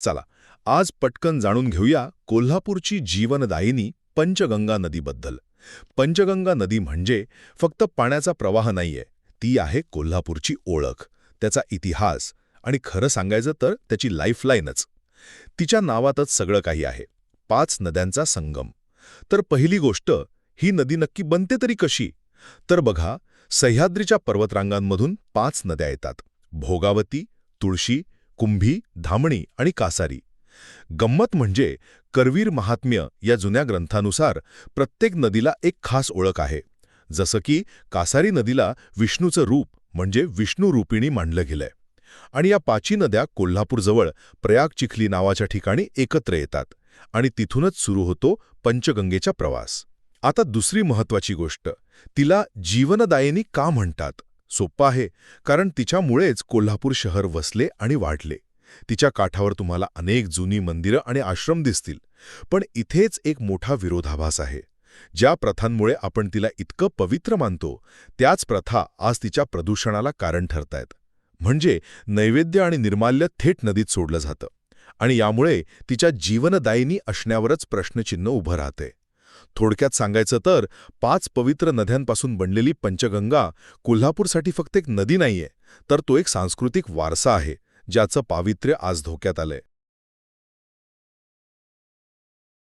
चला, आज पटकन जाणून घेऊया कोल्हापूरची जीवनदायिनी पंचगंगा नदीबद्दल. पंचगंगा नदी म्हणजे फक्त पाण्याचा प्रवाह नाहीये, ती आहे कोल्हापूरची ओळख, त्याचा इतिहास आणि खरं सांगायचं तर त्याची लाईफलाईनच. तिच्या नावातच सगळं काही आहे. 5 नद्यांचा संगम. तर पहिली गोष्ट, ही नदी नक्की बनते तरी कशी? तर बघा, सह्याद्रीच्या पर्वतरांगांमधून 5 नद्या येतात. भोगावती, तुळशी, कुंभी, धामणी आणि कासारी. गंमत म्हणजे करवीर महात्म्य या जुन्या ग्रंथानुसार प्रत्येक नदीला एक खास ओळख आहे. जसं की कासारी नदीला विष्णूचं रूप म्हणजे विष्णुरूपिणी मानलं गेलंय. आणि या 5 नद्या कोल्हापूरजवळ प्रयाग चिखली नावाच्या ठिकाणी एकत्र येतात आणि तिथूनच सुरू होतो पंचगंगेचा प्रवास. आता दुसरी महत्वाची गोष्ट, तिला जीवनदायिनी का म्हणतात? सोप्पं आहे, कारण तिच्यामुळेच कोल्हापूर शहर वसले आणि वाढले. तिच्या काठावर तुम्हाला अनेक जुनी मंदिरं आणि आश्रम दिसतील. पण इथेच एक मोठा विरोधाभास आहे. ज्या प्रथांमुळे आपण तिला इतकं पवित्र मानतो, त्याच प्रथा आज तिच्या प्रदूषणाला कारण ठरतायत. म्हणजे नैवेद्य आणि निर्माल्य थेट नदीत सोडलं जातं आणि यामुळे तिच्या जीवनदायिनी असण्यावरच प्रश्नचिन्ह उभं राहते. थोडक्यात सांगायचं तर 5 पवित्र नद्यांपासून बनलेली पंचगंगा कोल्हापूरसाठी फक्त एक नदी नाहीये, तर तो एक सांस्कृतिक वारसा आहे, ज्याचं पावित्र्य आज धोक्यात आलंय.